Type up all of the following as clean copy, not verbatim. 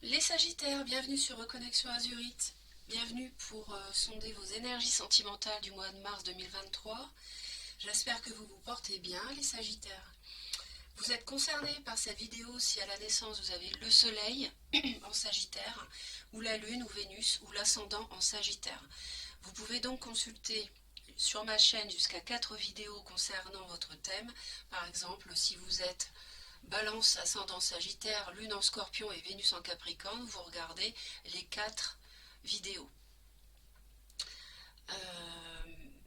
Les Sagittaires, bienvenue sur Reconnexion Azurite. Bienvenue pour sonder vos énergies sentimentales du mois de mars 2023. J'espère que vous vous portez bien, les Sagittaires. Vous êtes concernés par cette vidéo si à la naissance vous avez le Soleil en Sagittaire, ou la Lune, ou Vénus, ou l'Ascendant en Sagittaire. Vous pouvez donc consulter sur ma chaîne jusqu'à 4 vidéos concernant votre thème. Par exemple, si vous êtes Balance, ascendant Sagittaire, Lune en Scorpion et Vénus en Capricorne, vous regardez les 4 vidéos.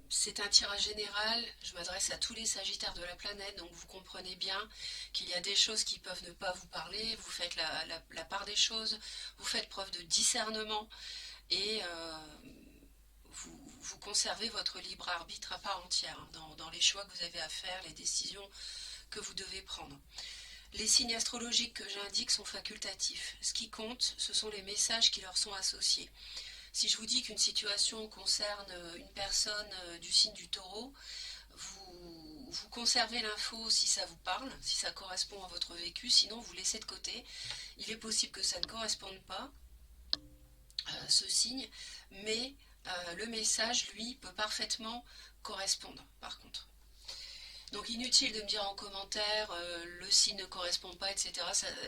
C'est un tirage général, je m'adresse à tous les Sagittaires de la planète, donc vous comprenez bien qu'il y a des choses qui peuvent ne pas vous parler, vous faites la part des choses, vous faites preuve de discernement et vous conservez votre libre arbitre à part entière dans les choix que vous avez à faire, les décisions que vous devez prendre. Les signes astrologiques que j'indique sont facultatifs. Ce qui compte, ce sont les messages qui leur sont associés. Si je vous dis qu'une situation concerne une personne du signe du Taureau, vous conservez l'info si ça vous parle, si ça correspond à votre vécu, sinon vous laissez de côté. Il est possible que ça ne corresponde pas, ce signe, mais le message, lui, peut parfaitement correspondre, par contre. Donc inutile de me dire en commentaire le signe ne correspond pas, etc.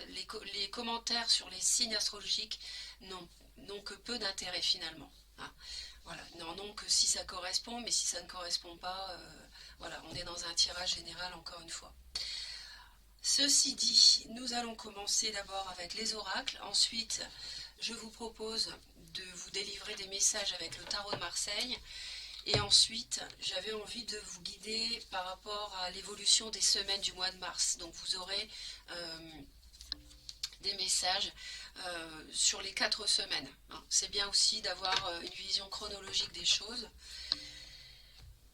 Les commentaires sur les signes astrologiques n'ont que peu d'intérêt finalement. Hein. Voilà, n'ont que si ça correspond, mais si ça ne correspond pas, voilà, on est dans un tirage général encore une fois. Ceci dit, nous allons commencer d'abord avec les oracles. Ensuite, je vous propose de vous délivrer des messages avec le tarot de Marseille. Et ensuite, j'avais envie de vous guider par rapport à l'évolution des semaines du mois de mars. Donc vous aurez des messages sur les 4 semaines. Hein. C'est bien aussi d'avoir une vision chronologique des choses.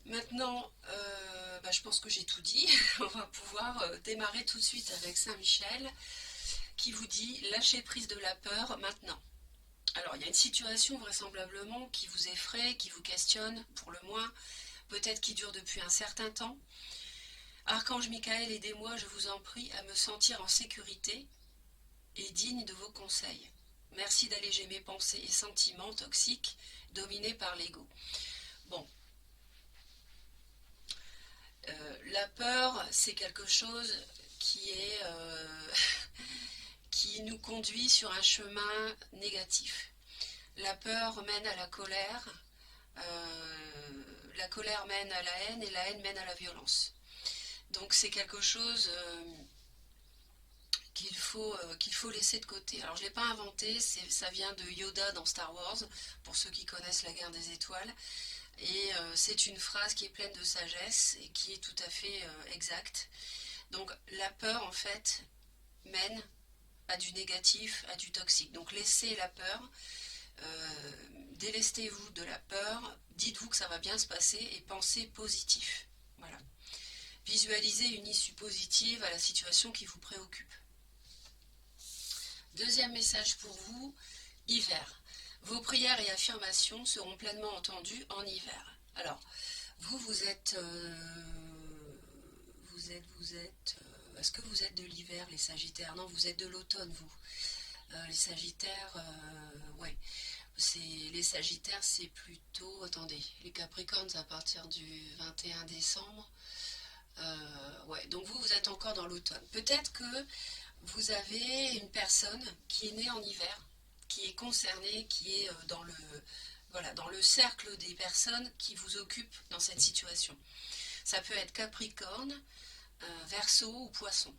Maintenant, je pense que j'ai tout dit. On va pouvoir démarrer tout de suite avec Saint-Michel qui vous dit « Lâchez prise de la peur maintenant ». Alors, il y a une situation vraisemblablement qui vous effraie, qui vous questionne, pour le moins, peut-être qui dure depuis un certain temps. Archange Michael, aidez-moi, je vous en prie, à me sentir en sécurité et digne de vos conseils. Merci d'alléger mes pensées et sentiments toxiques dominés par l'ego. Bon. La peur, c'est quelque chose qui est... qui nous conduit sur un chemin négatif. La peur mène à la colère mène à la haine et la haine mène à la violence. Donc c'est quelque chose qu'il faut laisser de côté. Alors je ne l'ai pas inventé, ça vient de Yoda dans Star Wars, pour ceux qui connaissent la guerre des étoiles. Et c'est une phrase qui est pleine de sagesse et qui est tout à fait exacte. Donc la peur en fait mène à du négatif, à du toxique. Donc laissez la peur, délestez-vous de la peur, dites-vous que ça va bien se passer et pensez positif. Voilà. Visualisez une issue positive à la situation qui vous préoccupe. Deuxième message pour vous, hiver. Vos prières et affirmations seront pleinement entendues en hiver. Alors, vous êtes... est-ce que vous êtes de l'hiver, les Sagittaires? Non, vous êtes de l'automne, vous. Les Sagittaires, ouais. Les Sagittaires, c'est plutôt... Attendez, les Capricornes, à partir du 21 décembre. Ouais, donc vous êtes encore dans l'automne. Peut-être que vous avez une personne qui est née en hiver, qui est concernée, qui est dans le cercle des personnes qui vous occupent dans cette situation. Ça peut être Capricorne, Verseau ou Poisson.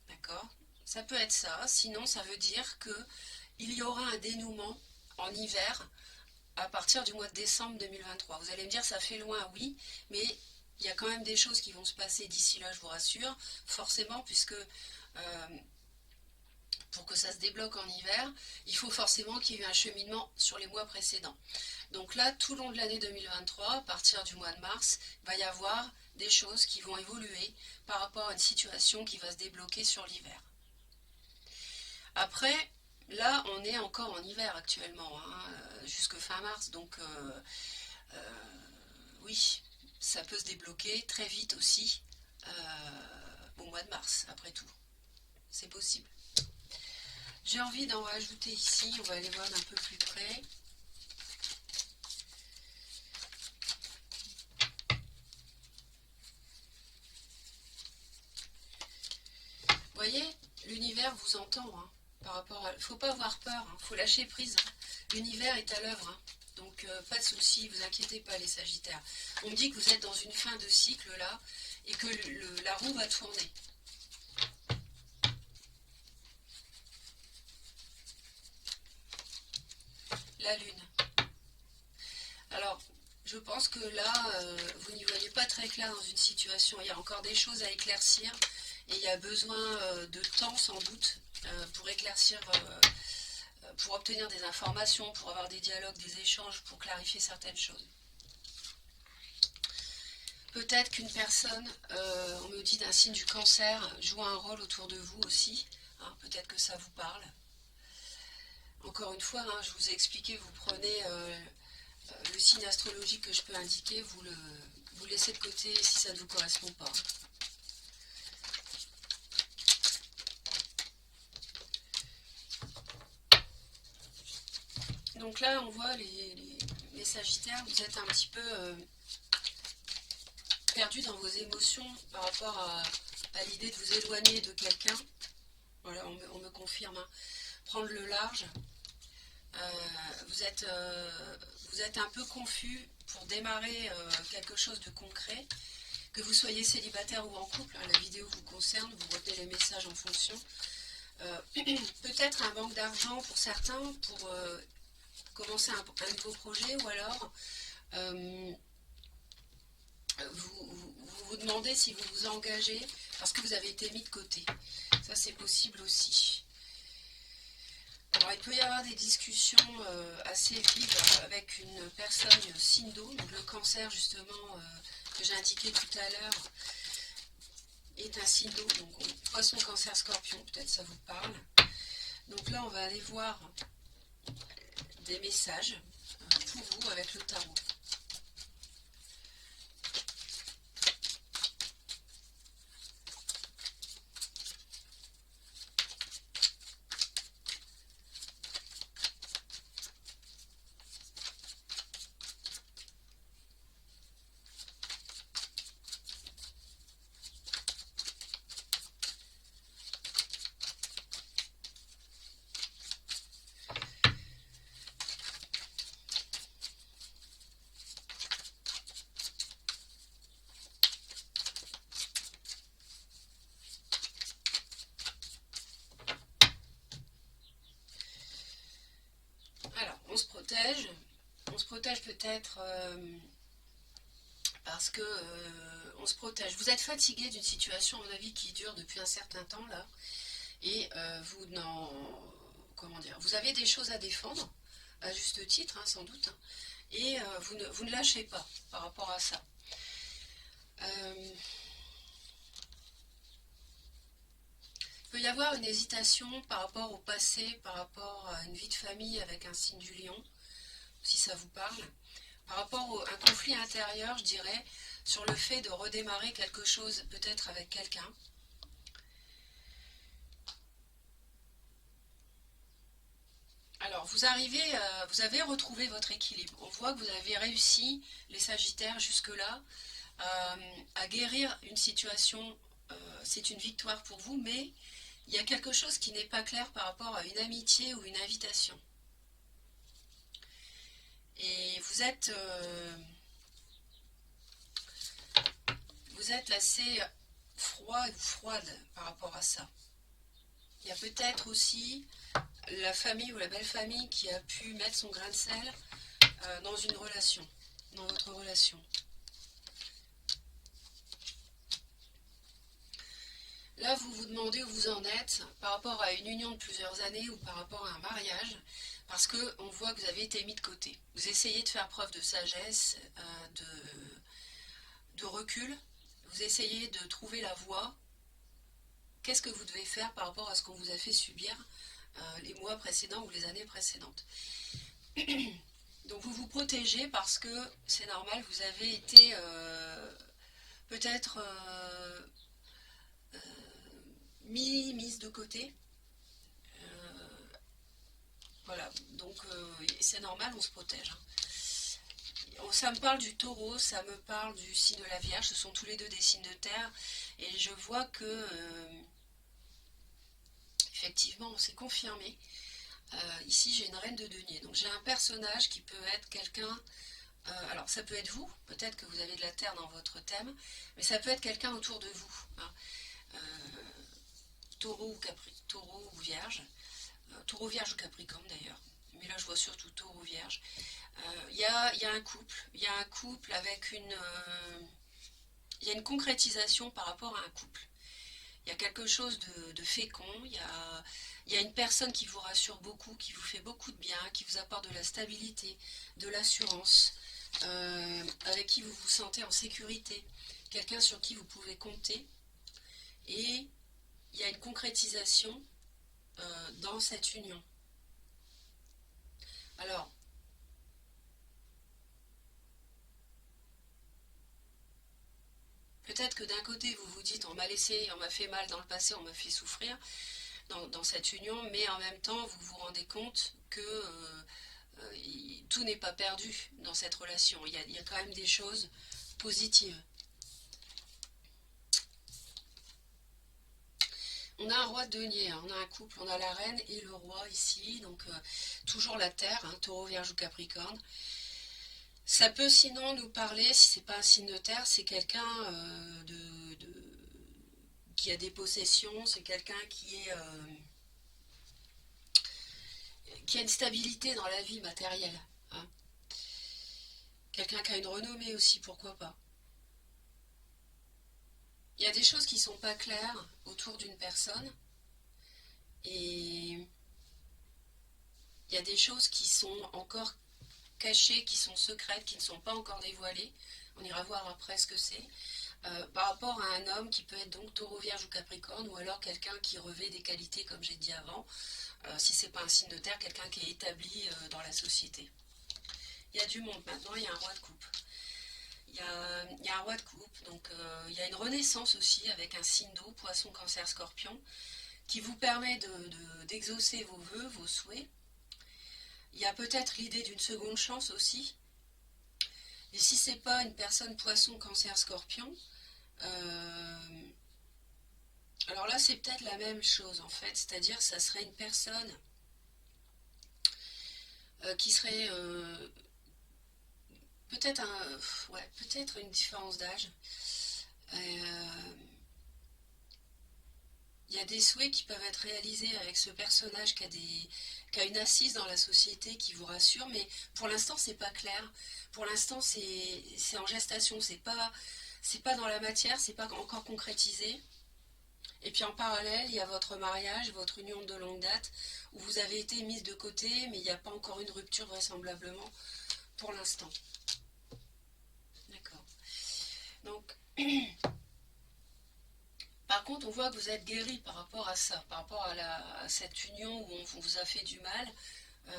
D'accord? Ça peut être ça, sinon ça veut dire qu'il y aura un dénouement en hiver à partir du mois de décembre 2023. Vous allez me dire, ça fait loin, oui, mais il y a quand même des choses qui vont se passer d'ici là, je vous rassure, forcément, puisque pour que ça se débloque en hiver, il faut forcément qu'il y ait eu un cheminement sur les mois précédents. Donc là, tout au long de l'année 2023, à partir du mois de mars, il va y avoir des choses qui vont évoluer par rapport à une situation qui va se débloquer sur l'hiver. Après, là, on est encore en hiver actuellement, hein, jusque fin mars, donc oui, ça peut se débloquer très vite aussi au mois de mars, après tout. C'est possible. J'ai envie d'en rajouter ici, on va aller voir d'un peu plus près. Vous voyez, l'univers vous entend, hein, par rapport à... Faut pas avoir peur, hein, faut lâcher prise. Hein. L'univers est à l'œuvre, hein, donc pas de souci, vous inquiétez pas les Sagittaires. On me dit que vous êtes dans une fin de cycle là, et que la roue va tourner. La Lune. Alors, je pense que là, vous n'y voyez pas très clair dans une situation. Il y a encore des choses à éclaircir et il y a besoin de temps sans doute pour éclaircir, pour obtenir des informations, pour avoir des dialogues, des échanges, pour clarifier certaines choses. Peut-être qu'une personne, on me dit d'un signe du Cancer, joue un rôle autour de vous aussi. Hein, peut-être que ça vous parle. Encore une fois, hein, je vous ai expliqué, vous prenez le signe astrologique que je peux indiquer, vous le laissez de côté si ça ne vous correspond pas. Donc là, on voit les Sagittaires, vous êtes un petit peu perdus dans vos émotions par rapport à l'idée de vous éloigner de quelqu'un. Voilà, on me confirme. Hein. Prendre le large. Vous êtes un peu confus pour démarrer quelque chose de concret. Que vous soyez célibataire ou en couple, hein, la vidéo vous concerne, vous retenez les messages en fonction. Peut-être un manque d'argent pour certains, pour commencer un nouveau projet, ou alors vous demandez si vous vous engagez parce que vous avez été mis de côté. Ça, c'est possible aussi. Alors, il peut y avoir des discussions assez vives avec une personne signe d'eau, donc le Cancer justement que j'ai indiqué tout à l'heure est un signe d'eau, donc Poisson, Cancer, Scorpion, peut-être ça vous parle. Donc là, on va aller voir des messages pour vous avec le tarot. On se protège peut-être parce que on se protège. Vous êtes fatigué d'une situation, à mon avis, qui dure depuis un certain temps là, et vous avez des choses à défendre, à juste titre, hein, sans doute, hein, et vous ne lâchez pas par rapport à ça. Il peut y avoir une hésitation par rapport au passé, par rapport à une vie de famille avec un signe du lion, si ça vous parle, par rapport à un conflit intérieur, je dirais, sur le fait de redémarrer quelque chose peut-être avec quelqu'un. Alors, vous avez retrouvé votre équilibre. On voit que vous avez réussi, les Sagittaires, jusque-là, à guérir une situation. C'est une victoire pour vous, mais il y a quelque chose qui n'est pas clair par rapport à une amitié ou une invitation. Et vous êtes assez froid ou froide par rapport à ça. Il y a peut-être aussi la famille ou la belle famille qui a pu mettre son grain de sel dans une relation, dans votre relation. Là, vous vous demandez où vous en êtes par rapport à une union de plusieurs années ou par rapport à un mariage, parce qu'on voit que vous avez été mis de côté. Vous essayez de faire preuve de sagesse, de recul, vous essayez de trouver la voie. Qu'est-ce que vous devez faire par rapport à ce qu'on vous a fait subir les mois précédents ou les années précédentes. Donc vous vous protégez parce que c'est normal, vous avez été peut-être mise de côté. donc c'est normal, on se protège. Ça me parle du taureau, ça me parle du signe de la Vierge, ce sont tous les deux des signes de terre, et je vois que, effectivement, on s'est confirmé. Ici, j'ai une reine de denier, donc j'ai un personnage qui peut être quelqu'un, alors ça peut être vous, peut-être que vous avez de la terre dans votre thème, mais ça peut être quelqu'un autour de vous, hein. Taureau ou vierge, taureau, vierge ou capricorne d'ailleurs, mais là je vois surtout taureau, vierge. Il y a un couple avec il y a une concrétisation par rapport à un couple. Il y a quelque chose de fécond, il y a une personne qui vous rassure beaucoup, qui vous fait beaucoup de bien, qui vous apporte de la stabilité, de l'assurance, avec qui vous vous sentez en sécurité, quelqu'un sur qui vous pouvez compter, et il y a une concrétisation dans cette union. Alors, peut-être que d'un côté vous vous dites on m'a laissé, on m'a fait mal dans le passé, on m'a fait souffrir dans cette union, mais en même temps vous vous rendez compte que tout n'est pas perdu dans cette relation. Il y a quand même des choses positives. On a un roi de denier, hein, on a un couple, on a la reine et le roi ici, donc toujours la terre, hein, taureau, vierge ou capricorne. Ça peut sinon nous parler, si c'est pas un signe de terre, c'est quelqu'un qui a des possessions, c'est quelqu'un qui a une stabilité dans la vie matérielle, hein. Quelqu'un qui a une renommée aussi, pourquoi pas. Il y a des choses qui ne sont pas claires autour d'une personne, et il y a des choses qui sont encore cachées, qui sont secrètes, qui ne sont pas encore dévoilées. On ira voir après ce que c'est. Par rapport à un homme qui peut être donc taureau, vierge ou capricorne, ou alors quelqu'un qui revêt des qualités comme j'ai dit avant, si c'est pas un signe de terre, quelqu'un qui est établi dans la société. Il y a du monde maintenant, il y a un roi de coupe. Il y a un roi de coupe, donc il y a une renaissance aussi avec un signe d'eau, poisson, cancer, scorpion, qui vous permet d'exaucer vos vœux, vos souhaits. Il y a peut-être l'idée d'une seconde chance aussi. Et si c'est pas une personne poisson, cancer, scorpion, alors là c'est peut-être la même chose en fait, c'est-à-dire ça serait une personne qui serait peut-être peut-être une différence d'âge. Il y a des souhaits qui peuvent être réalisés avec ce personnage qui a une assise dans la société, qui vous rassure, mais pour l'instant c'est pas clair. Pour l'instant c'est en gestation, c'est pas dans la matière, c'est pas encore concrétisé. Et puis en parallèle, il y a votre mariage, votre union de longue date, où vous avez été mise de côté, mais il n'y a pas encore une rupture vraisemblablement pour l'instant. D'accord. Donc, par contre, on voit que vous êtes guéri par rapport à ça, par rapport à cette union où on vous a fait du mal,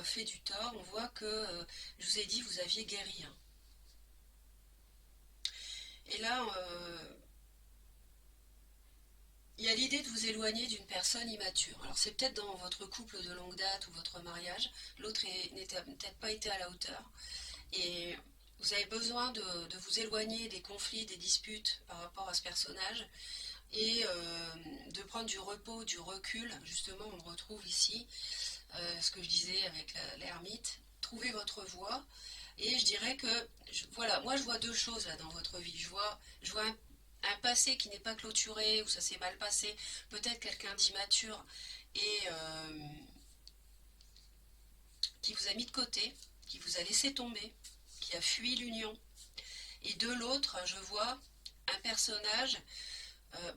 fait du tort. On voit que, je vous ai dit, vous aviez guéri, hein. Et là, il y a l'idée de vous éloigner d'une personne immature. Alors c'est peut-être dans votre couple de longue date ou votre mariage, l'autre n'a peut-être pas été à la hauteur. Et vous avez besoin de vous éloigner des conflits, des disputes par rapport à ce personnage, et de prendre du repos, du recul. Justement, on retrouve ici ce que je disais avec l'ermite. Trouvez votre voie. Et je dirais que, voilà, moi je vois deux choses là dans votre vie. Je vois un passé qui n'est pas clôturé, où ça s'est mal passé, peut-être quelqu'un d'immature et qui vous a mis de côté, qui vous a laissé tomber, qui a fui l'union. Et de l'autre, je vois un personnage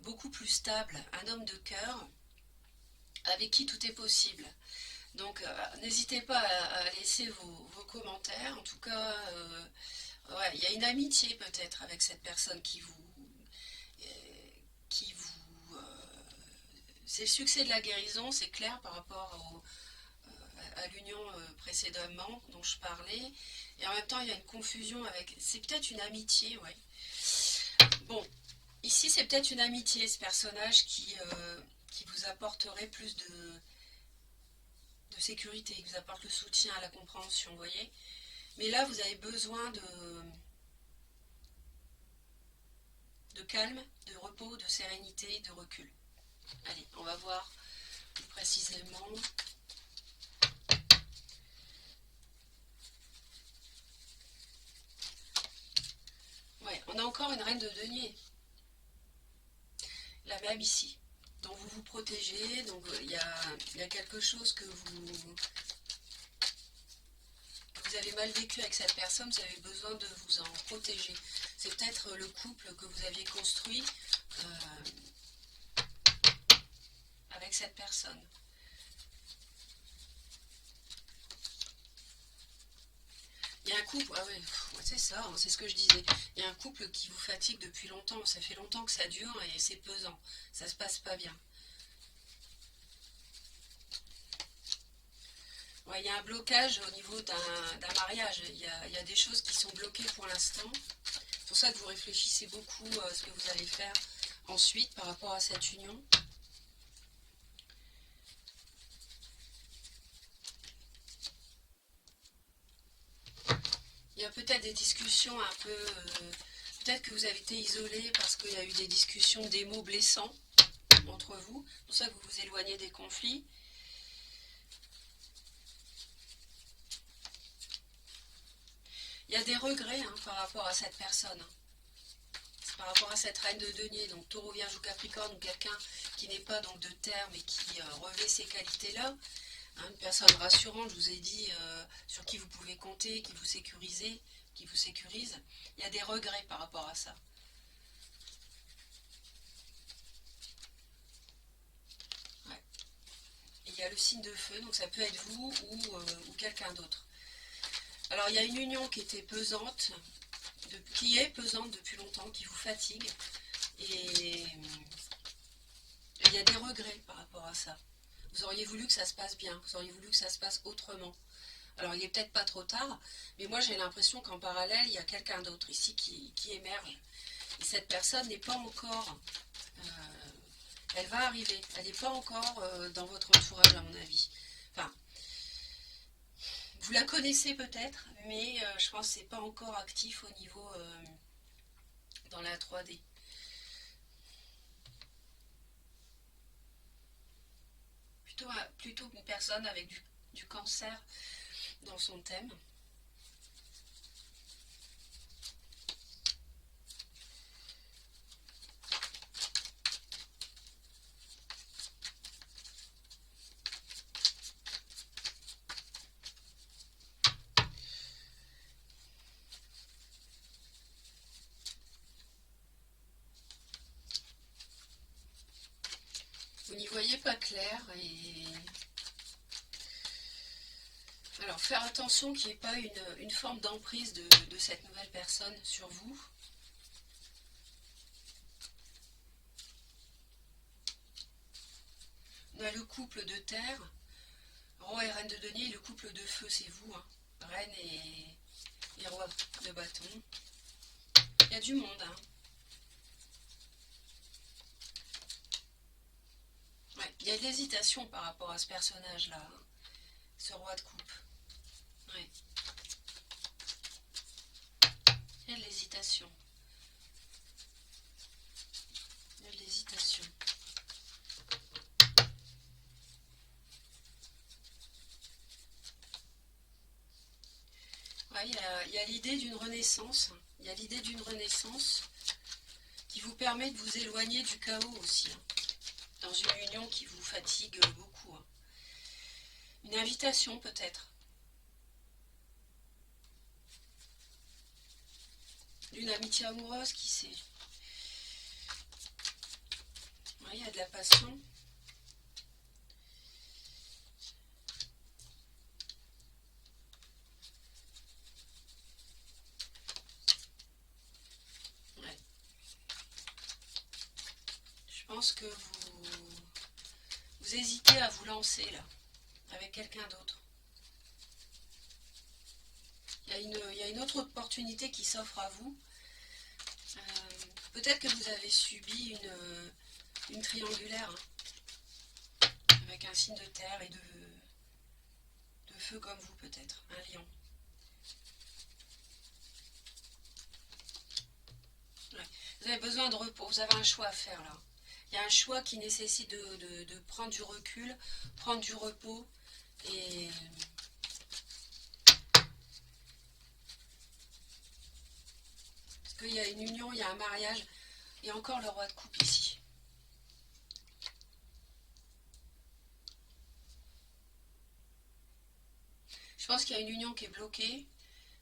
beaucoup plus stable, un homme de cœur, avec qui tout est possible. Donc n'hésitez pas à laisser vos commentaires. En tout cas, ouais, il y a une amitié peut-être avec cette personne c'est le succès de la guérison, c'est clair par rapport à l'union précédemment dont je parlais. Et en même temps, il y a une confusion avec... C'est peut-être une amitié, ouais. Bon, ici c'est peut-être une amitié, ce personnage qui vous apporterait plus de sécurité, qui vous apporte le soutien, la compréhension, vous voyez. Mais là, vous avez besoin de calme, de repos, de sérénité, de recul. Allez, on va voir plus précisément. Ouais, on a encore une reine de denier. La même ici. Donc vous vous protégez, donc il y a quelque chose que vous avez mal vécu avec cette personne, vous avez besoin de vous en protéger. C'est peut-être le couple que vous aviez construit avec cette personne. Il y a un couple, ah ouais, c'est ça, hein, c'est ce que je disais. Il y a un couple qui vous fatigue depuis longtemps, ça fait longtemps que ça dure et c'est pesant, ça se passe pas bien. Ouais, il y a un blocage au niveau d'un mariage, il y a des choses qui sont bloquées pour l'instant. C'est pour ça que vous réfléchissez beaucoup à ce que vous allez faire ensuite par rapport à cette union. Il y a peut-être des discussions un peu... peut-être que vous avez été isolé parce qu'il y a eu des discussions, des mots blessants entre vous. C'est pour ça que vous vous éloignez des conflits. Il y a des regrets par rapport à cette personne. Par rapport à cette reine de denier, donc taureau, vierge ou capricorne, ou quelqu'un qui n'est pas donc de terre mais qui revêt ces qualités-là. Une personne rassurante, je vous ai dit, sur qui vous pouvez compter, qui vous sécurise. Il y a des regrets par rapport à ça. Ouais. Et il y a le signe de feu, donc ça peut être vous ou quelqu'un d'autre. Alors il y a une union qui était pesante, qui est pesante depuis longtemps, qui vous fatigue. Et il y a des regrets par rapport à ça. Vous auriez voulu que ça se passe bien, vous auriez voulu que ça se passe autrement. Alors il n'est peut-être pas trop tard, mais moi j'ai l'impression qu'en parallèle, il y a quelqu'un d'autre ici qui émerge. Et cette personne n'est pas encore... elle va arriver, elle n'est pas encore dans votre entourage à mon avis. Enfin, vous la connaissez peut-être, mais je pense que ce n'est pas encore actif au niveau dans la 3D. Plutôt une personne avec du cancer dans son thème. Vous n'y voyez pas clair et... Alors faire attention qu'il n'y ait pas une forme d'emprise de cette nouvelle personne sur vous. On a le couple de terre, roi et reine de denier, et le couple de feu, c'est vous, hein. Reine et roi de bâton. Il y a du monde, hein. Ouais, il y a de l'hésitation par rapport à ce personnage-là, hein, ce roi de coupe. Ouais. Il y a de l'hésitation. Il y a de l'hésitation. Ouais, il y a l'idée d'une renaissance. Il y a l'idée d'une renaissance qui vous permet de vous éloigner du chaos aussi, hein, dans une union qui vous fatigue beaucoup. Hein. Une invitation peut-être. D'une amitié amoureuse, qui sait. Ouais, il y a de la passion. Ouais. Je pense que vous hésitez à vous lancer là, avec quelqu'un d'autre. Il y a une autre opportunité qui s'offre à vous. Peut-être que vous avez subi une triangulaire, hein, avec un signe de terre et feu comme vous peut-être, un lion. Ouais. Vous avez besoin de repos, vous avez un choix à faire là. Il y a un choix qui nécessite de prendre du recul, prendre du repos et... Parce qu'il y a une union, il y a un mariage, et encore le roi de coupe ici. Je pense qu'il y a une union qui est bloquée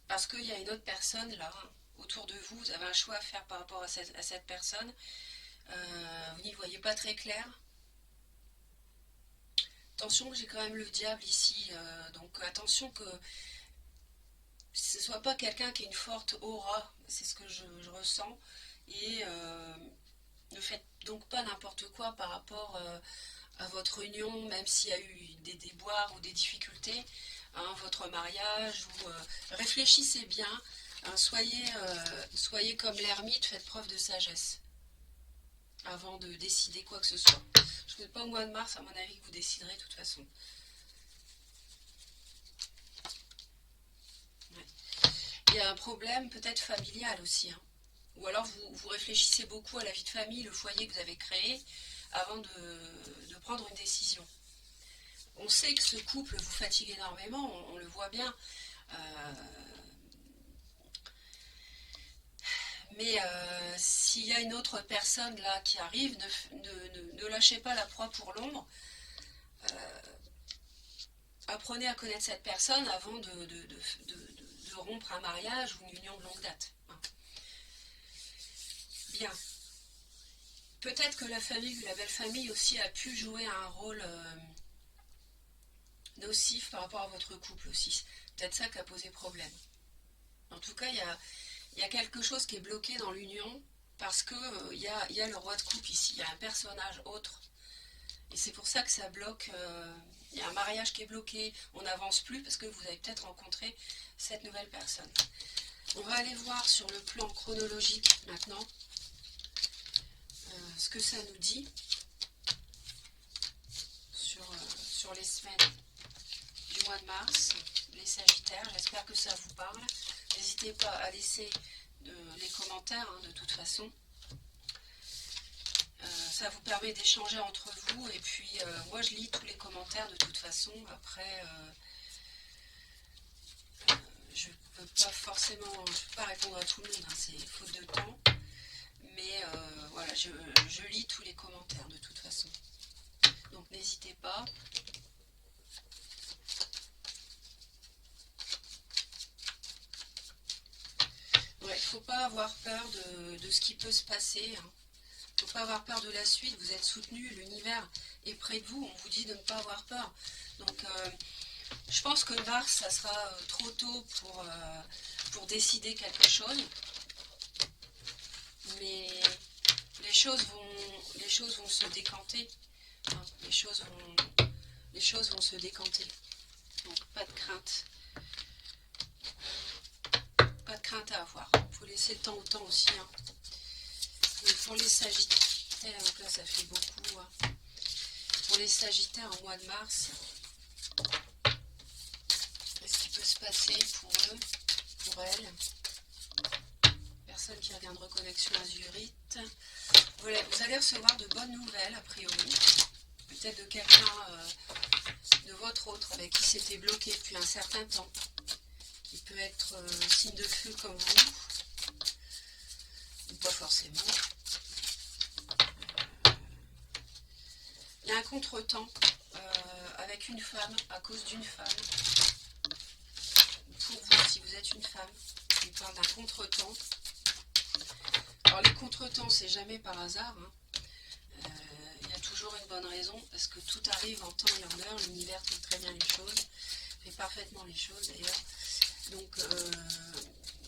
parce qu'il y a une autre personne là, autour de vous. Vous avez un choix à faire par rapport à cette personne. Vous n'y voyez pas très clair. Attention, j'ai quand même le diable ici. Donc attention que ce ne soit pas quelqu'un qui a une forte aura. C'est ce que je ressens. Et ne faites donc pas n'importe quoi par rapport à votre union, même s'il y a eu des déboires ou des difficultés. Hein, votre mariage, ou réfléchissez bien, hein, soyez comme l'ermite, faites preuve de sagesse avant de décider quoi que ce soit. Je ne sais pas au mois de mars, à mon avis, que vous déciderez de toute façon. Ouais. Il y a un problème peut-être familial aussi, hein. Ou alors vous réfléchissez beaucoup à la vie de famille, le foyer que vous avez créé, avant de prendre une décision. On sait que ce couple vous fatigue énormément, on le voit bien. Mais s'il y a une autre personne là qui arrive, ne lâchez pas la proie pour l'ombre. Apprenez à connaître cette personne avant de rompre un mariage ou une union de longue date. Bien. Peut-être que la famille, la belle famille aussi a pu jouer un rôle nocif par rapport à votre couple aussi. Peut-être ça qui a posé problème. En tout cas, il y a quelque chose qui est bloqué dans l'union parce que il y a le roi de coupe ici, il y a un personnage autre. Et c'est pour ça que ça bloque. Il y a un mariage qui est bloqué, on n'avance plus parce que vous avez peut-être rencontré cette nouvelle personne. On va aller voir sur le plan chronologique maintenant ce que ça nous dit sur les semaines du mois de mars, les Sagittaires. J'espère que ça vous parle. N'hésitez pas à laisser les commentaires, hein, de toute façon. Ça vous permet d'échanger entre vous. Et puis, moi, je lis tous les commentaires de toute façon. Après, je ne peux pas répondre à tout le monde. Hein, c'est faute de temps. Mais voilà, je lis tous les commentaires de toute façon. Donc, n'hésitez pas. Ouais, il ne faut pas avoir peur de ce qui peut se passer. Hein. Il ne faut pas avoir peur de la suite. Vous êtes soutenu, l'univers est près de vous. On vous dit de ne pas avoir peur. Donc, je pense que mars, ça sera trop tôt pour décider quelque chose. Mais les choses vont se décanter. Hein. Les choses vont se décanter. Donc, pas de crainte. Pas de crainte à avoir. Il faut laisser le temps au temps aussi. Hein. Mais pour les Sagittaires, donc là ça fait beaucoup. Hein. Pour les Sagittaires en mois de mars, qu'est-ce qui peut se passer pour eux, pour elles? Personne qui revient de reconnexion azurite. Voilà, vous allez recevoir de bonnes nouvelles a priori. Peut-être de quelqu'un de votre autre avec qui c'était bloqué depuis un certain temps. Qui peut être signe de feu comme vous. Ou pas forcément. Il y a un contretemps avec une femme, à cause d'une femme. Pour vous, si vous êtes une femme, il parle d'un contretemps. Alors les contretemps, c'est jamais par hasard. Hein. Il y a toujours une bonne raison, parce que tout arrive en temps et en heure. L'univers fait très bien les choses, fait parfaitement les choses d'ailleurs. Donc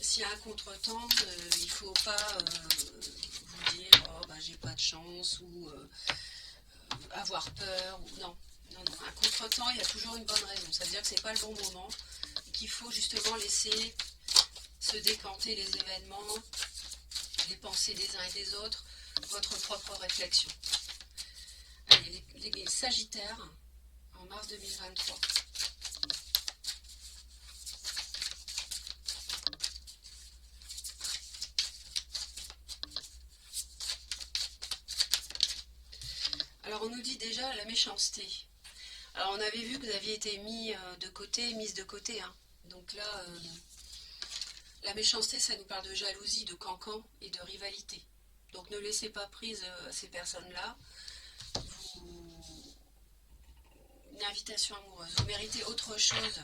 s'il y a un contretemps, il ne faut pas vous dire oh bah j'ai pas de chance ou avoir peur ou non. Un contretemps, il y a toujours une bonne raison. Ça veut dire que c'est pas le bon moment et qu'il faut justement laisser se décanter les événements, les pensées des uns et des autres, votre propre réflexion. Allez, les Sagittaires en mars 2023. déjà la méchanceté. Alors on avait vu que vous aviez été mise de côté, hein. Donc là, la méchanceté, ça nous parle de jalousie, de cancan et de rivalité. Donc ne laissez pas prise ces personnes-là. Une invitation amoureuse. Vous méritez autre chose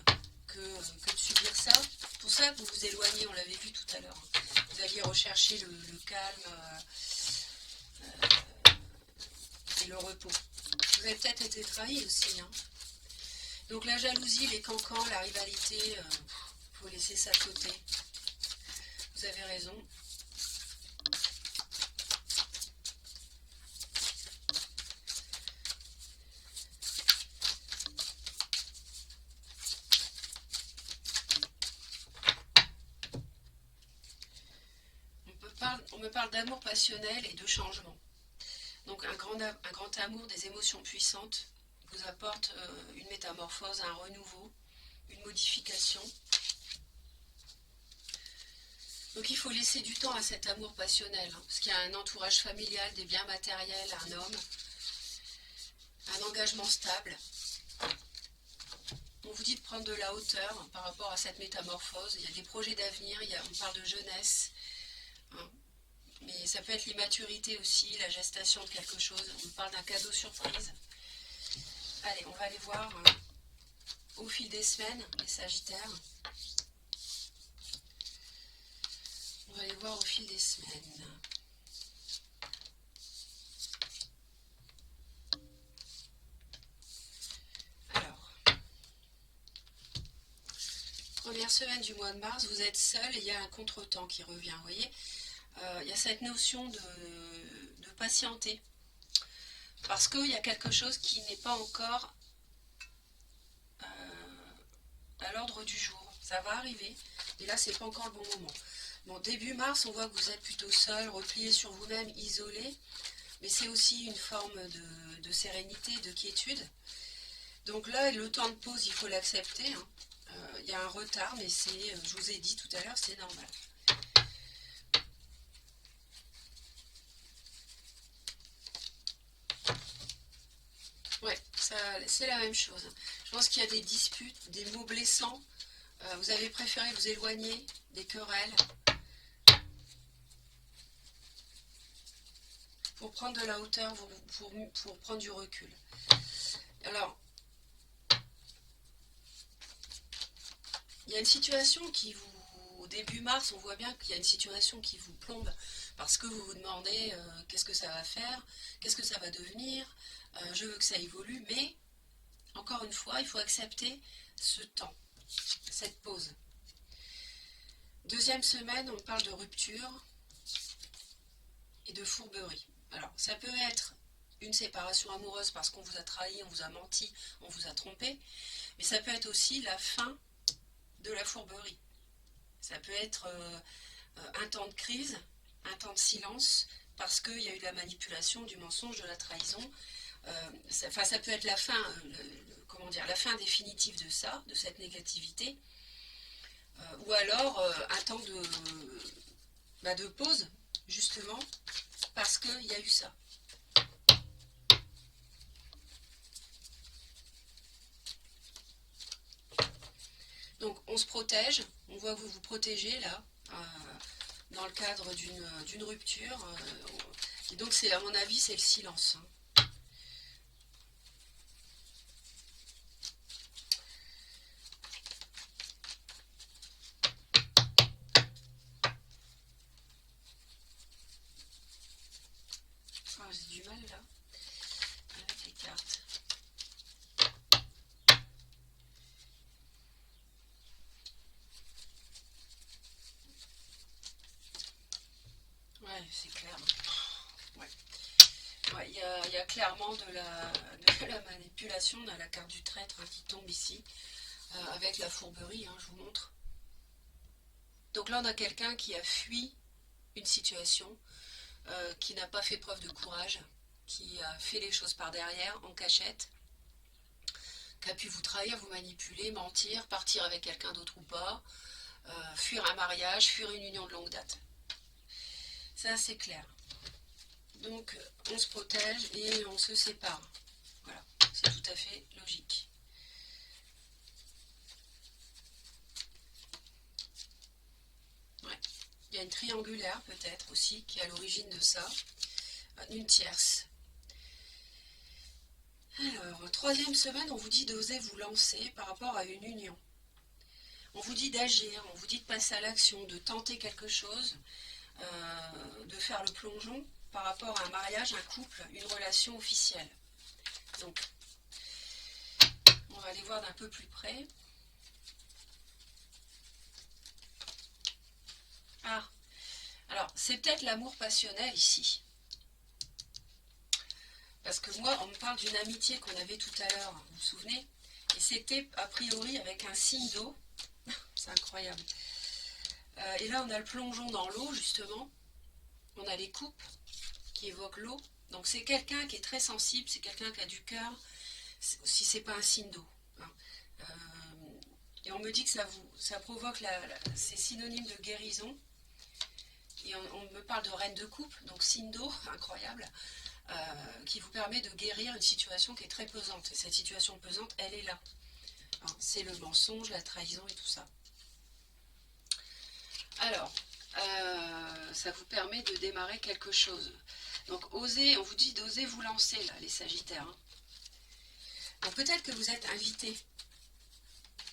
que de subir ça. C'est pour ça que vous vous éloignez, on l'avait vu tout à l'heure. Vous alliez rechercher le calme et le repos. Vous avez peut-être été trahi aussi, hein. Donc la jalousie, les cancans, la rivalité, faut laisser ça de côté. Vous avez raison. On me parle d'amour passionnel et de changement. Donc un grand amour, des émotions puissantes, vous apporte une métamorphose, un renouveau, une modification. Donc il faut laisser du temps à cet amour passionnel, hein, parce qu'il y a un entourage familial, des biens matériels, un homme, un engagement stable. On vous dit de prendre de la hauteur par rapport à cette métamorphose. Il y a des projets d'avenir, on parle de jeunesse, hein, mais ça peut être l'immaturité aussi, la gestation de quelque chose. On parle d'un cadeau surprise. Allez, on va aller voir au fil des semaines, les Sagittaires. On va aller voir au fil des semaines. Alors, première semaine du mois de mars, vous êtes seul et il y a un contretemps qui revient, vous voyez. Il y a cette notion de patienter. Parce qu'il y a quelque chose qui n'est pas encore à l'ordre du jour. Ça va arriver, et là, c'est pas encore le bon moment. Bon, début mars, on voit que vous êtes plutôt seul, replié sur vous-même, isolé. Mais c'est aussi une forme de sérénité, de quiétude. Donc là, le temps de pause, il faut l'accepter, hein. Il y a un retard, mais je vous ai dit tout à l'heure, c'est normal. Ouais, c'est la même chose. Je pense qu'il y a des disputes, des mots blessants. Vous avez préféré vous éloigner, des querelles, pour prendre de la hauteur, pour prendre du recul. Alors, il y a une situation au début mars, on voit bien qu'il y a une situation qui vous plombe, parce que vous vous demandez qu'est-ce que ça va faire, qu'est-ce que ça va devenir, je veux que ça évolue, mais, encore une fois, il faut accepter ce temps, cette pause. Deuxième semaine, on parle de rupture et de fourberie. Alors, ça peut être une séparation amoureuse parce qu'on vous a trahi, on vous a menti, on vous a trompé, mais ça peut être aussi la fin de la fourberie. Ça peut être un temps de crise, un temps de silence, parce qu'il y a eu de la manipulation, du mensonge, de la trahison. Ça peut être la fin, la fin définitive de ça, de cette négativité, ou alors un temps de pause, justement, parce qu'il y a eu ça. Donc on se protège, on voit que vous vous protégez là, dans le cadre d'une rupture. Et donc c'est, à mon avis, c'est le silence, hein. J'ai du mal là, avec les cartes. Ouais, c'est clair. Ouais. Ouais, y a clairement de la manipulation dans la carte du traître, hein, qui tombe ici, avec la fourberie, hein, je vous montre. Donc là, on a quelqu'un qui a fui une situation, qui n'a pas fait preuve de courage, qui a fait les choses par derrière, en cachette, qui a pu vous trahir, vous manipuler, mentir, partir avec quelqu'un d'autre ou pas, fuir un mariage, fuir une union de longue date. Ça, c'est clair. Donc, on se protège et on se sépare. Voilà. c'est tout à fait logique. Ouais. Il y a une triangulaire peut-être aussi qui est à l'origine de ça, une tierce. Alors, troisième semaine, on vous dit d'oser vous lancer par rapport à une union. On vous dit d'agir, on vous dit de passer à l'action, de tenter quelque chose, de faire le plongeon par rapport à un mariage, un couple, une relation officielle. Donc, on va aller voir d'un peu plus près. Ah, alors c'est peut-être l'amour passionnel ici. Parce que moi, on me parle d'une amitié qu'on avait tout à l'heure, vous vous souvenez? Et c'était a priori avec un signe d'eau. C'est incroyable. Et là, on a le plongeon dans l'eau, justement. On a les coupes qui évoquent l'eau. Donc c'est quelqu'un qui est très sensible, c'est quelqu'un qui a du cœur, si c'est pas un signe d'eau. Hein. Et on me dit que ça provoque, c'est synonyme de guérison. Et on me parle de reine de coupe, donc signe d'eau, incroyable, qui vous permet de guérir une situation qui est très pesante. Et cette situation pesante, elle est là. Hein, c'est le mensonge, la trahison et tout ça. Alors, ça vous permet de démarrer quelque chose. Donc, osez, on vous dit d'oser vous lancer, là, les Sagittaires. Hein. Donc, peut-être que vous êtes invité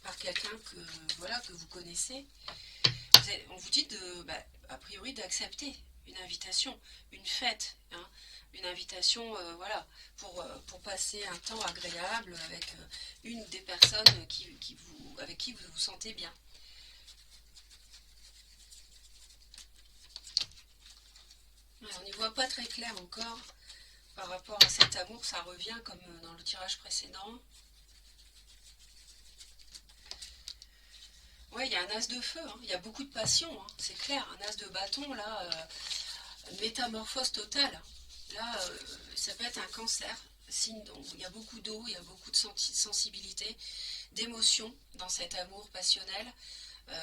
par quelqu'un que vous connaissez. On vous dit, a priori, d'accepter une invitation, une fête, hein, une invitation pour passer un temps agréable avec une ou des personnes avec qui vous vous sentez bien. On n'y voit pas très clair encore par rapport à cet amour, ça revient comme dans le tirage précédent. Oui, il y a un as de feu, hein. Il y a beaucoup de passion, hein. C'est clair, un as de bâton, là, métamorphose totale. Là, ça peut être un cancer, signe donc il y a beaucoup d'eau, il y a beaucoup de sensibilité, d'émotions dans cet amour passionnel,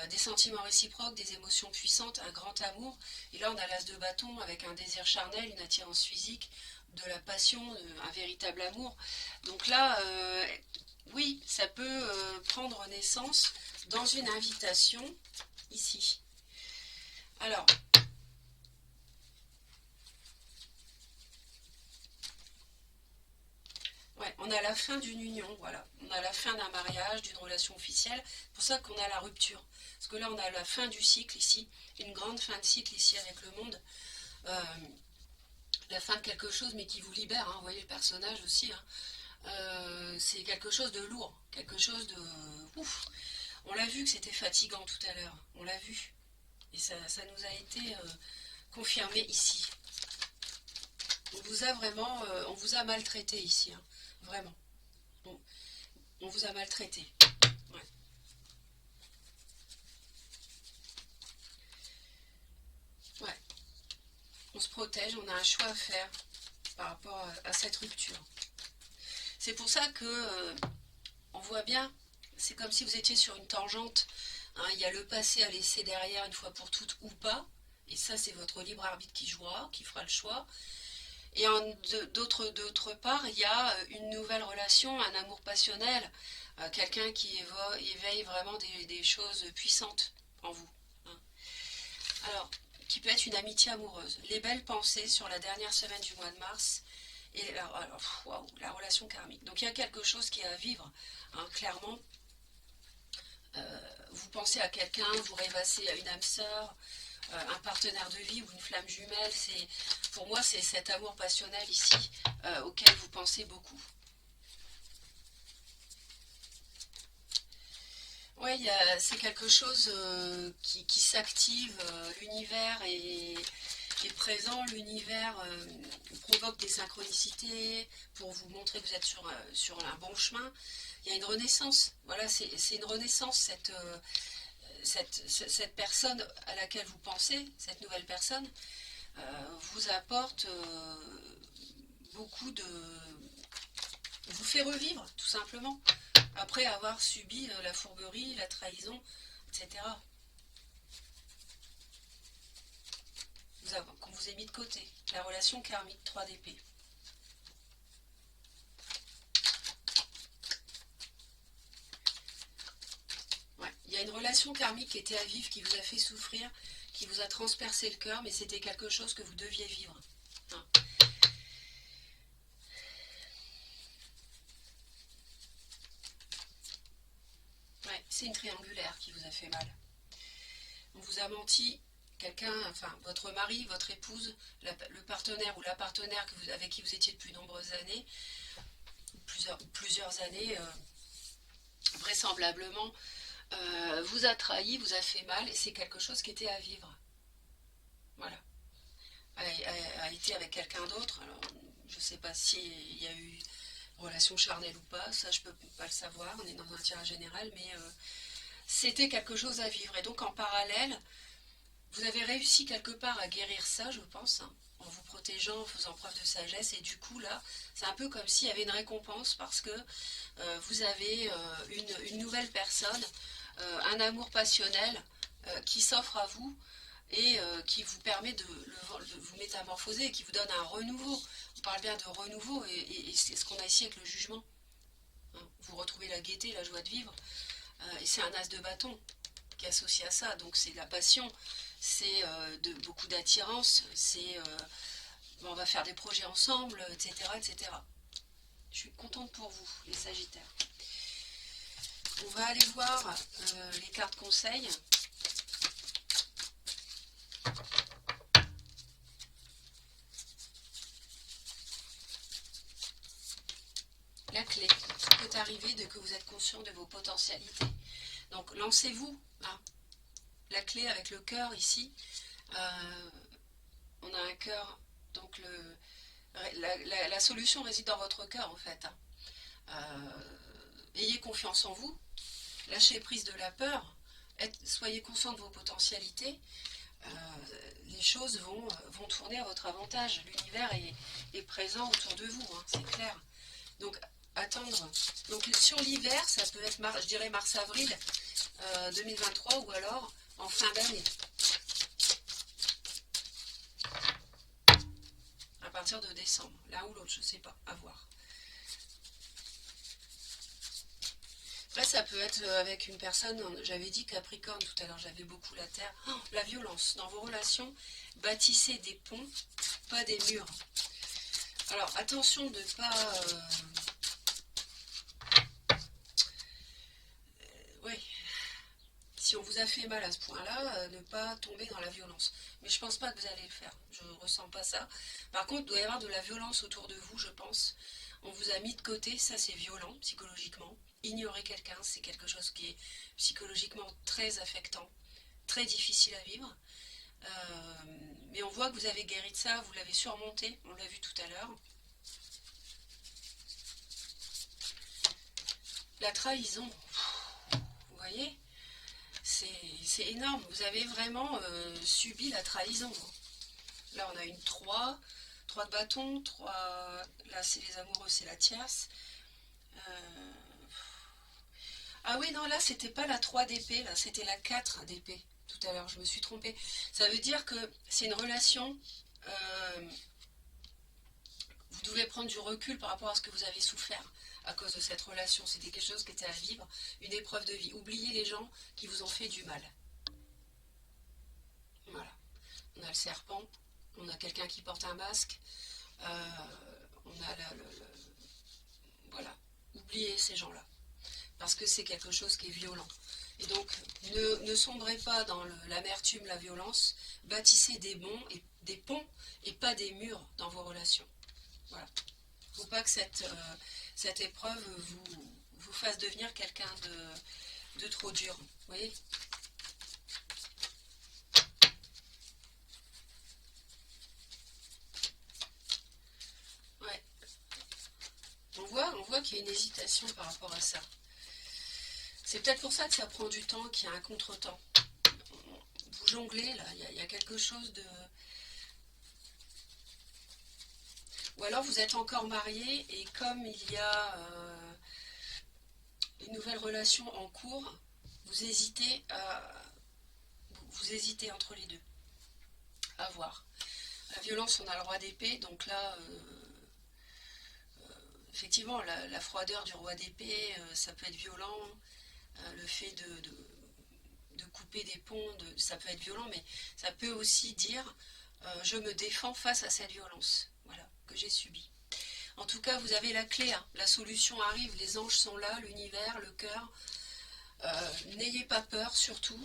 des sentiments réciproques, des émotions puissantes, un grand amour. Et là, on a l'as de bâton avec un désir charnel, une attirance physique, de la passion, un véritable amour. Donc là, oui, ça peut prendre naissance dans une invitation ici. Alors, ouais, on a la fin d'une union, voilà. On a la fin d'un mariage, d'une relation officielle. C'est pour ça qu'on a la rupture. Parce que là, on a la fin du cycle ici, une grande fin de cycle ici avec le monde. La fin de quelque chose, mais qui vous libère. Hein. Vous voyez le personnage aussi. Hein. C'est quelque chose de lourd, quelque chose de... Ouf. On l'a vu que c'était fatigant tout à l'heure. On l'a vu. Et ça nous a été confirmé ici. On vous a vraiment... on vous a maltraité ici. Hein. Vraiment. On vous a maltraité. Ouais. Ouais. On se protège, on a un choix à faire par rapport à cette rupture. C'est pour ça que on voit bien, c'est comme si vous étiez sur une tangente. Hein, il y a le passé à laisser derrière une fois pour toutes ou pas. Et ça, c'est votre libre arbitre qui jouera, qui fera le choix. Et d'autre part, il y a une nouvelle relation, un amour passionnel, quelqu'un qui éveille vraiment des choses puissantes en vous. Hein. Alors, qui peut être une amitié amoureuse. Les belles pensées sur la dernière semaine du mois de mars. Et waouh, la relation karmique. Donc il y a quelque chose qui est à vivre, hein, clairement. Vous pensez à quelqu'un, vous rêvassez à une âme sœur, un partenaire de vie ou une flamme jumelle. Pour moi, c'est cet amour passionnel ici auquel vous pensez beaucoup. Oui, c'est quelque chose qui s'active. L'univers est présent, l'univers provoque des synchronicités pour vous montrer que vous êtes sur un bon chemin. Il y a une renaissance. Voilà, c'est une renaissance, cette personne à laquelle vous pensez, cette nouvelle personne, vous apporte beaucoup de... vous fait revivre, tout simplement, après avoir subi la fourberie, la trahison, etc. Qu'on vous ait mis de côté. La relation karmique 3 d'épée. relation karmique qui était à vivre, qui vous a fait souffrir, qui vous a transpercé le cœur, mais c'était quelque chose que vous deviez vivre. Hein. Ouais, c'est une triangulaire qui vous a fait mal. On vous a menti, quelqu'un, enfin votre mari, votre épouse, le partenaire ou la partenaire avec qui vous étiez depuis de nombreuses années, plusieurs années, vraisemblablement, vous a trahi, vous a fait mal, et c'est quelque chose qui était à vivre. Voilà. A été avec quelqu'un d'autre, alors je ne sais pas s'il y a eu relation charnelle ou pas, ça je ne peux pas le savoir, on est dans un tirage général, mais c'était quelque chose à vivre. Et donc en parallèle, vous avez réussi quelque part à guérir ça, je pense, hein, en vous protégeant, en faisant preuve de sagesse, et du coup là, c'est un peu comme s'il y avait une récompense parce que vous avez une nouvelle personne, un amour passionnel qui s'offre à vous et qui vous permet de vous métamorphoser et qui vous donne un renouveau. On parle bien de renouveau et c'est ce qu'on a ici avec le jugement. Hein. Vous retrouvez la gaieté, la joie de vivre et c'est un as de bâton qui est associé à ça. Donc c'est la passion, c'est beaucoup d'attirance, c'est on va faire des projets ensemble, etc., etc. Je suis contente pour vous, les Sagittaires. On va aller voir les cartes conseils. La clé qui peut arriver de que vous êtes conscient de vos potentialités. Donc lancez-vous. Hein. La clé avec le cœur ici. On a un cœur. Donc la solution réside dans votre cœur en fait. Hein. Ayez confiance en vous. Lâchez prise de la peur. Soyez conscient de vos potentialités. Les choses vont tourner à votre avantage. L'univers est présent autour de vous, hein, c'est clair. Donc attendre. Donc sur l'hiver, ça peut être, je dirais mars-avril 2023 ou alors en fin d'année. À partir de décembre, l'un ou l'autre, je ne sais pas, à voir. Après, ça peut être avec une personne, j'avais dit Capricorne tout à l'heure, j'avais beaucoup la terre. Oh, la violence. Dans vos relations, bâtissez des ponts, pas des murs. Alors, attention de ne pas... oui, si on vous a fait mal à ce point-là, ne pas tomber dans la violence. Mais je pense pas que vous allez le faire. Je ne ressens pas ça. Par contre, il doit y avoir de la violence autour de vous, je pense. On vous a mis de côté, ça c'est violent psychologiquement. Ignorer quelqu'un, c'est quelque chose qui est psychologiquement très affectant, très difficile à vivre. Mais on voit que vous avez guéri de ça, vous l'avez surmonté, on l'a vu tout à l'heure. La trahison, vous voyez, c'est énorme. Vous avez vraiment subi la trahison. Là, on a une 3 de bâton, 3, là c'est les amoureux, c'est la tierce. Ah oui, non, là, c'était pas la 3 d'épée, là, c'était la 4 d'épée. Tout à l'heure, je me suis trompée. Ça veut dire que c'est une relation... vous devez prendre du recul par rapport à ce que vous avez souffert à cause de cette relation. C'était quelque chose qui était à vivre, une épreuve de vie. Oubliez les gens qui vous ont fait du mal. Voilà. On a le serpent, on a quelqu'un qui porte un masque, on a voilà. Oubliez ces gens-là. Parce que c'est quelque chose qui est violent. Et donc, ne sombrez pas dans l'amertume, la violence. Bâtissez des ponts et pas des murs dans vos relations. Voilà. Il ne faut pas que cette épreuve vous fasse devenir quelqu'un de trop dur. Vous voyez ? Ouais. On voit qu'il y a une hésitation par rapport à ça. C'est peut-être pour ça que ça prend du temps, qu'il y a un contretemps. Vous jonglez, là, il y a quelque chose de... Ou alors vous êtes encore marié et comme il y a une nouvelle relation en cours, vous hésitez entre les deux. À voir. La violence, on a le roi d'épée, donc là, effectivement, la froideur du roi d'épée, ça peut être violent. Le fait couper des ponts, ça peut être violent, mais ça peut aussi dire je me défends face à cette violence, voilà, que j'ai subie. En tout cas, vous avez la clé, hein. La solution arrive, les anges sont là, l'univers, le cœur. N'ayez pas peur, surtout.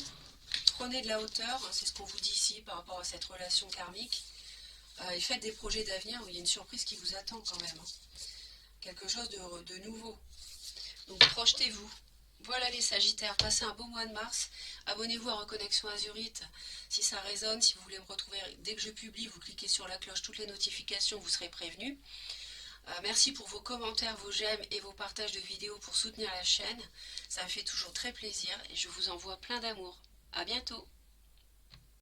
Prenez de la hauteur, hein, c'est ce qu'on vous dit ici par rapport à cette relation karmique. Et faites des projets d'avenir où il y a une surprise qui vous attend quand même. Hein. Quelque chose de nouveau. Donc projetez-vous. Voilà les Sagittaires, passez un beau mois de mars. Abonnez-vous à Reconnexion Azurite si ça résonne. Si vous voulez me retrouver dès que je publie, vous cliquez sur la cloche, toutes les notifications, vous serez prévenus. Merci pour vos commentaires, vos j'aime et vos partages de vidéos pour soutenir la chaîne. Ça me fait toujours très plaisir et je vous envoie plein d'amour. À bientôt.